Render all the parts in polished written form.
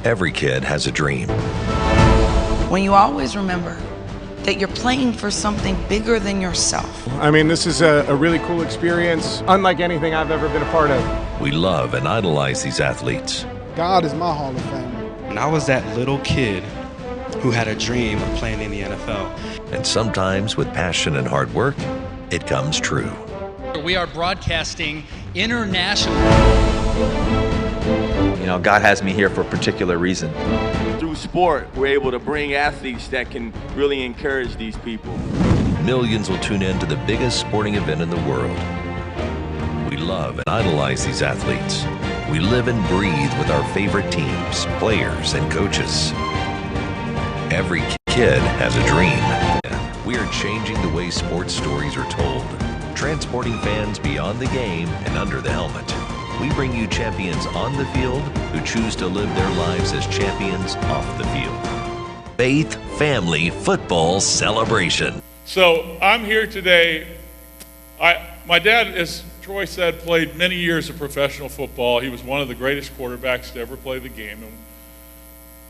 Every kid has a dream. When you always remember that you're playing for something bigger than yourself. I mean, this is a really cool experience, unlike anything I've ever been a part of. We love and idolize these athletes. God is my Hall of Famer. And I was that little kid who had a dream of playing in the NFL. And sometimes with passion and hard work, it comes true. We are broadcasting internationally. You know, God has me here for a particular reason. Through sport, we're able to bring athletes that can really encourage these people. Millions will tune in to the biggest sporting event in the world. We love and idolize these athletes. We live and breathe with our favorite teams, players, and coaches. Every kid has a dream. We are changing the way sports stories are told, transporting fans beyond the game and under the helmet. We bring you champions on the field who choose to live their lives as champions off the field. Faith Family Football Celebration. So I'm here today. My dad, as Troy said, played many years of professional football. He was one of the greatest quarterbacks to ever play the game. And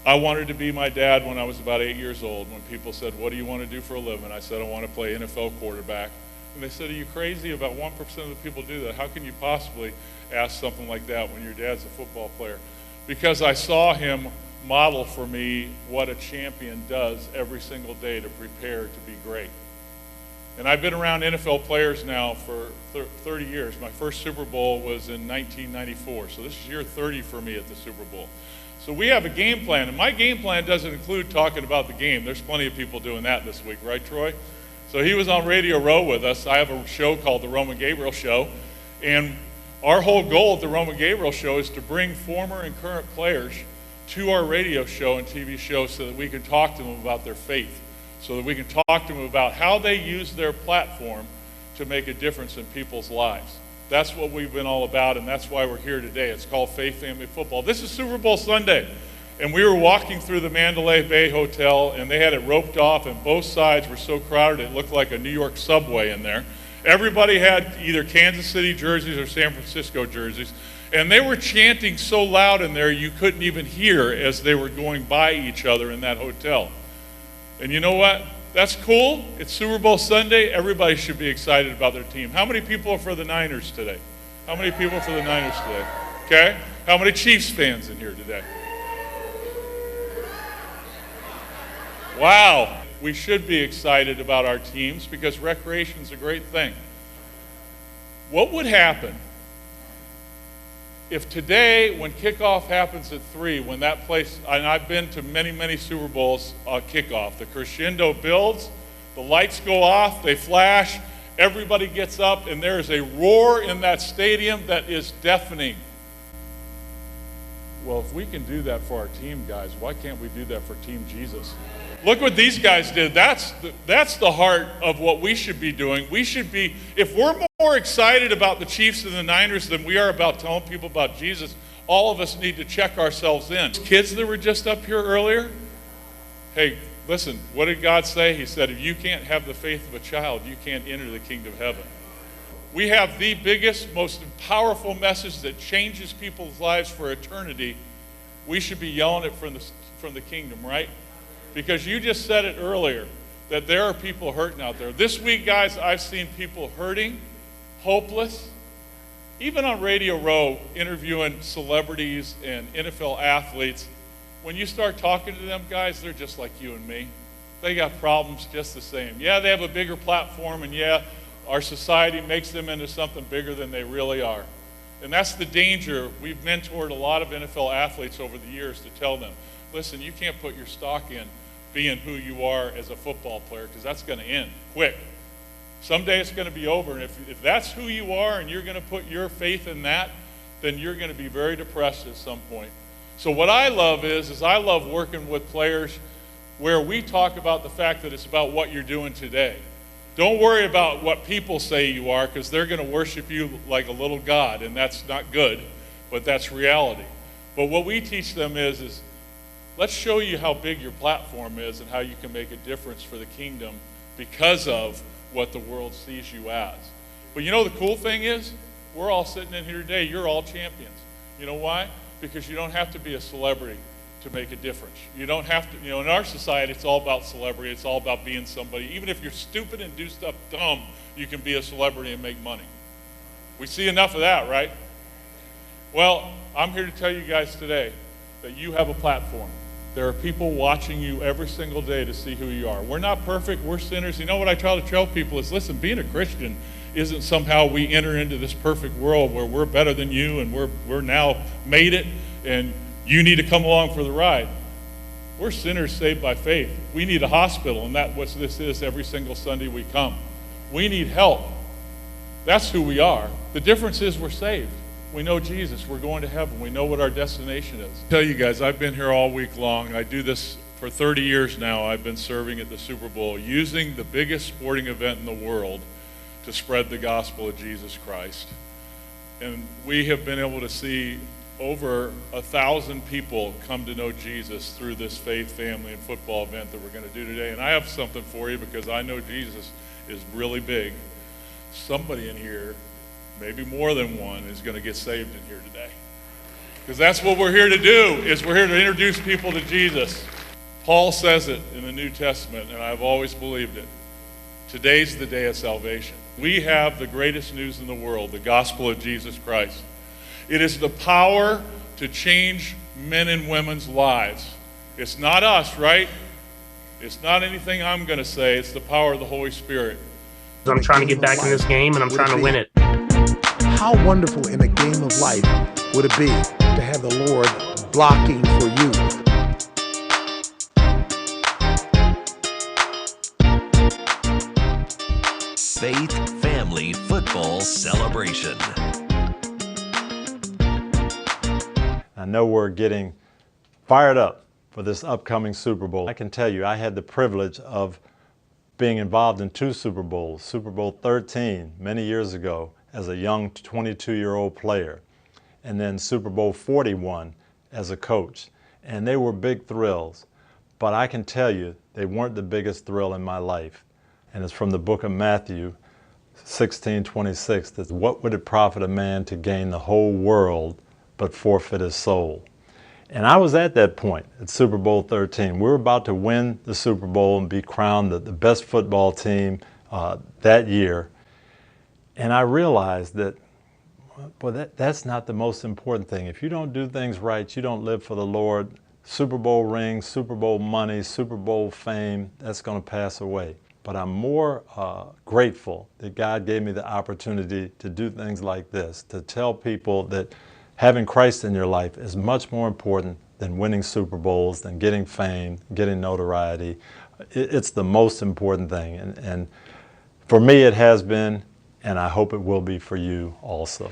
I wanted to be my dad when I was about 8 years old. When people said, "What do you want to do for a living?" I said, "I want to play NFL quarterback." And they said, "Are you crazy? About 1% of the people do that. How can you possibly ask something like that when your dad's a football player?" Because I saw him model for me what a champion does every single day to prepare to be great. And I've been around NFL players now for 30 years. My first Super Bowl was in 1994, so this is year 30 for me at the Super Bowl. So we have a game plan, and my game plan doesn't include talking about the game. There's plenty of people doing that this week, right, Troy? So he was on Radio Row with us. I have a show called The Roman Gabriel Show, and our whole goal at The Roman Gabriel Show is to bring former and current players to our radio show and TV show so that we can talk to them about their faith, so that we can talk to them about how they use their platform to make a difference in people's lives. That's what we've been all about, and that's why we're here today. It's called Faith Family Football. This is Super Bowl Sunday, and we were walking through the Mandalay Bay Hotel, and they had it roped off, and both sides were so crowded it looked like a New York subway in there. Everybody had either Kansas City jerseys or San Francisco jerseys, and they were chanting so loud in there you couldn't even hear as they were going by each other in that hotel. And you know what? That's cool. It's Super Bowl Sunday. Everybody should be excited about their team. How many people are for the Niners today? How many people are for the Niners today? Okay. How many Chiefs fans in here today? Wow. We should be excited about our teams because recreation's a great thing. What would happen if today, when kickoff happens at 3, when that place, and I've been to many, many Super Bowls kickoff, the crescendo builds, the lights go off, they flash, everybody gets up, and there is a roar in that stadium that is deafening. Well, if we can do that for our team, guys, why can't we do that for Team Jesus? Look what these guys did. That's the heart of what we should be doing. We should be, if we're more excited about the Chiefs and the Niners than we are about telling people about Jesus, all of us need to check ourselves in. Kids that were just up here earlier, hey, listen, what did God say? He said, if you can't have the faith of a child, you can't enter the kingdom of heaven. We have the biggest, most powerful message that changes people's lives for eternity. We should be yelling it from the kingdom, right? Because you just said it earlier, that there are people hurting out there. This week, guys, I've seen people hurting, hopeless. Even on Radio Row, interviewing celebrities and NFL athletes, when you start talking to them, guys, they're just like you and me. They got problems just the same. Yeah, they have a bigger platform, and yeah, our society makes them into something bigger than they really are. And that's the danger. We've mentored a lot of NFL athletes over the years to tell them, listen, you can't put your stock in being who you are as a football player because that's going to end quick. Someday it's going to be over, and if that's who you are and you're going to put your faith in that, then you're going to be very depressed at some point. So what I love is I love working with players where we talk about the fact that it's about what you're doing today. Don't worry about what people say you are because they're going to worship you like a little god, and that's not good, but that's reality. But what we teach them is let's show you how big your platform is and how you can make a difference for the kingdom because of what the world sees you as. But you know the cool thing is, we're all sitting in here today, you're all champions. You know why? Because you don't have to be a celebrity to make a difference. You don't have to, in our society, it's all about celebrity. It's all about being somebody. Even if you're stupid and do stuff dumb, you can be a celebrity and make money. We see enough of that, right? Well, I'm here to tell you guys today that you have a platform. There are people watching you every single day to see who you are. We're not perfect, we're sinners. You know what I try to tell people is, listen, being a Christian isn't somehow we enter into this perfect world where we're better than you and we're now made it and you need to come along for the ride. We're sinners saved by faith. We need a hospital, and that's what this is every single Sunday we come. We need help. That's who we are. The difference is we're saved. We know Jesus. We're going to heaven. We know what our destination is. I tell you guys, I've been here all week long. I do this for 30 years now. I've been serving at the Super Bowl, using the biggest sporting event in the world to spread the gospel of Jesus Christ. And we have been able to see over 1,000 people come to know Jesus through this faith, family, and football event that we're going to do today. And I have something for you because I know Jesus is really big. Somebody in here, maybe more than one, is going to get saved in here today. Because that's what we're here to do, is we're here to introduce people to Jesus. Paul says it in the New Testament, and I've always believed it. Today's the day of salvation. We have the greatest news in the world, the gospel of Jesus Christ. It is the power to change men and women's lives. It's not us, right? It's not anything I'm going to say. It's the power of the Holy Spirit. I'm trying to get back in this game, and I'm trying to win it. How wonderful in a game of life would it be to have the Lord blocking for you? Faith Family Football Celebration. I know we're getting fired up for this upcoming Super Bowl. I can tell you, I had the privilege of being involved in 2 Super Bowls, Super Bowl 13 many years ago as a young 22-year-old player, and then Super Bowl 41 as a coach. And they were big thrills, but I can tell you they weren't the biggest thrill in my life. And it's from the book of Matthew 16:26, that what would it profit a man to gain the whole world but forfeit his soul? And I was at that point at Super Bowl 13. We were about to win the Super Bowl and be crowned the best football team that year. And I realized that, well, that's not the most important thing. If you don't do things right, you don't live for the Lord. Super Bowl rings, Super Bowl money, Super Bowl fame, that's going to pass away. But I'm more grateful that God gave me the opportunity to do things like this, to tell people that having Christ in your life is much more important than winning Super Bowls, than getting fame, getting notoriety. It's the most important thing. And for me it has been, and I hope it will be for you also.